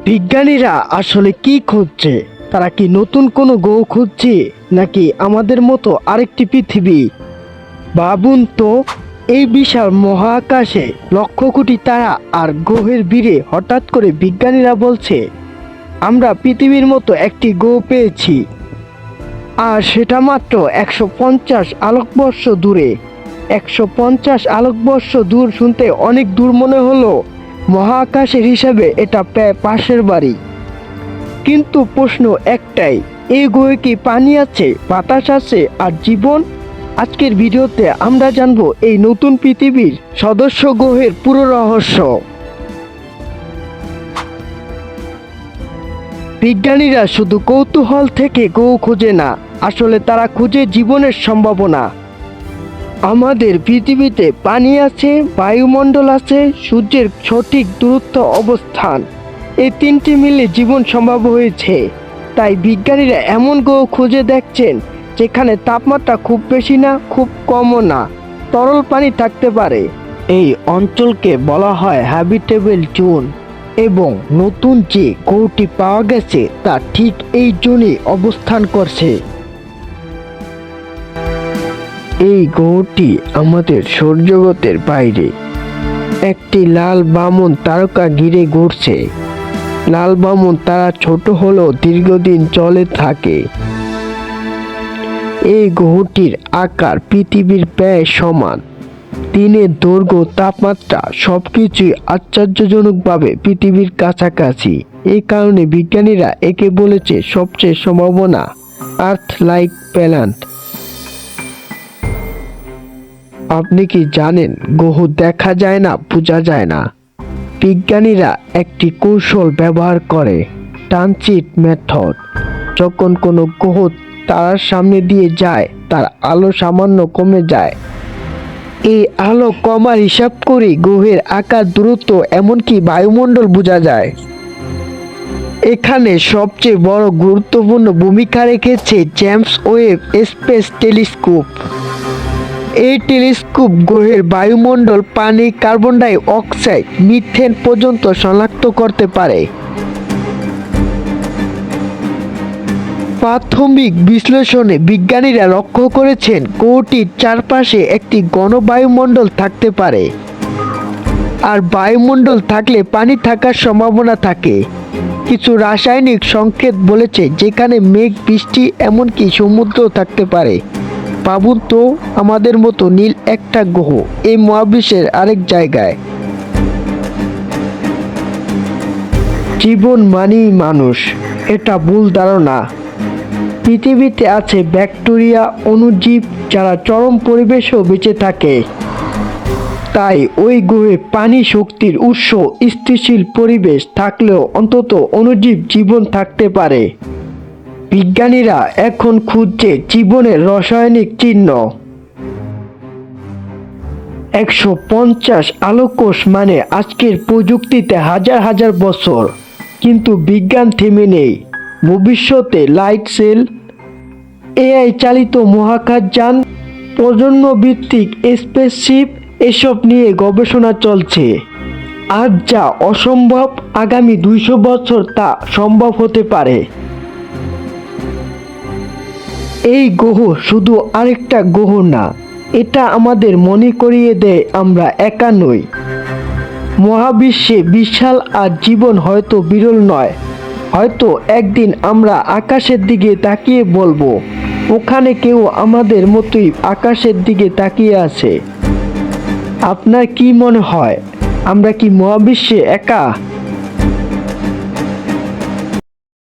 বিজ্ঞানীরা আসলে কি খুঁজছে? তারা কি নতুন কোনো গ্রহ খুঁজছে, নাকি আমাদের মতো আরেকটি পৃথিবী? ভাবুন তো, এই বিশাল মহাকাশে লক্ষ কোটি তারা আর গ্রহের ভিড়ে হঠাৎ করে বিজ্ঞানীরা বলছে আমরা পৃথিবীর মতো একটি গ্রহ পেয়েছি। আর সেটা মাত্র 150 আলোকবর্ষ দূরে। 150 আলোকবর্ষ দূর শুনতে অনেক দূর মনে হলো, মহাকাশের হিসাবে এটা প্রায় পাশের বাড়ি। কিন্তু প্রশ্ন একটাই, এই গ্রহে কি পানি আছে, বাতাস আছে আর জীবন? আজকের ভিডিওতে আমরা জানবো এই নতুন পৃথিবীর সদস্য গ্রহের পুরো রহস্য। বিজ্ঞানীরা শুধু কৌতূহল থেকে গ্রহ খোঁজে না, আসলে তারা খুঁজে জীবনের সম্ভাবনা। আমাদের পৃথিবীতে পানি আছে, বায়ুমণ্ডল আছে, সূর্যের সঠিক দূরত্ব অবস্থান, এই তিনটি মিলে জীবন সম্ভব হয়েছে। তাই বিজ্ঞানীরা এমন গ্রহ খুঁজে দেখছেন যেখানে তাপমাত্রা খুব বেশি না, খুব কমও না, তরল পানি থাকতে পারে। এই অঞ্চলকে বলা হয় হ্যাবিটেবল জোন, এবং নতুন যে গ্রহটি পাওয়া গেছে তা ঠিক এই জোনে অবস্থান করছে। এই গ্রহটি আমাদের সৌরজগতের বাইরে একটি লাল বামন তারকা ঘিরে ঘুরছে। লাল বামন তারা ছোট হলেও দীর্ঘদিন চলে থাকে। এই গ্রহটির আকার পৃথিবীর প্রায় সমান। দিনের দৈর্ঘ্য, তাপমাত্রা সবকিছুই আশ্চর্যজনকভাবে পৃথিবীর কাছাকাছি। এই কারণে বিজ্ঞানীরা একে বলেছে সবচেয়ে সম্ভাবনা আর্থ লাইক প্ল্যানেট। আপনি কি জানেন, গ্রহ দেখা যায় না, বোঝা যায় না। বিজ্ঞানীরা একটি কৌশল ব্যবহার করে, ট্রানজিট মেথড। যখন কোনো গ্রহ তারার সামনে দিয়ে যায়, তার আলো সামান্য কমে যায়। এই আলো কমার হিসাব করে গ্রহের আকার, দূরত্ব, এমনকি বায়ুমণ্ডল বোঝা যায়। এখানে সবচেয়ে বড় গুরুত্বপূর্ণ ভূমিকা রেখেছে জেমস ওয়েব স্পেস টেলিস্কোপ। এই টেলিস্কোপ গ্রহের বায়ুমণ্ডল, পানি, কার্বন ডাই অক্সাইড, মিথেন পর্যন্ত শনাক্ত করতে পারে। প্রাথমিক বিশ্লেষণে বিজ্ঞানীরা লক্ষ্য করেছেন গ্রহটির চারপাশে একটি ঘন বায়ুমণ্ডল থাকতে পারে। আর বায়ুমণ্ডল থাকলে পানি থাকার সম্ভাবনা থাকে। কিছু রাসায়নিক সংকেত বলেছে যেখানে মেঘ, বৃষ্টি, এমনকি সমুদ্র থাকতে পারে। ভাবুন তো, আমাদের মতো নীল একটা গ্রহ এই মহাবিশ্বের আরেক জায়গায়। জীবন মানেই মানুষ, এটা ভুল ধারণা। পৃথিবীতে আছে ব্যাকটেরিয়া, অণুজীব যারা চরম পরিবেশেও বেঁচে থাকে। তাই ওই গ্রহে পানি, শক্তির উৎস, স্থিতিশীল পরিবেশ থাকলেও অন্তত অণুজীব জীবন থাকতে পারে। বিজ্ঞানীরা এখন খুঁজছে জীবনের রাসায়নিক চিহ্ন। 150 আলোককোষ মানে আজকের প্রযুক্তিতে হাজার হাজার বছর। কিন্তু বিজ্ঞান থেমে নেই। ভবিষ্যতে লাইট সেল, এআই চালিত মহাকাশযান, প্রজন্ম ভিত্তিক স্পেসশিপ, এসব নিয়ে গবেষণা চলছে। আজ যা অসম্ভব, আগামী 200 বছর তা সম্ভব হতে পারে। এই গ্রহ শুধু আরেকটা গ্রহ না, এটা আমাদের মনে করিয়ে দেয় আমরা একা নই। মহাবিশ্বে বিশাল আর জীবন হয়তো বিরল নয়। হয়তো একদিন আমরা আকাশের দিকে তাকিয়ে বলবো, ওখানে কেউ আমাদের মতোই আকাশের দিকে তাকিয়ে আছে। আপনার কি মনে হয়, আমরা কি মহাবিশ্বে একা?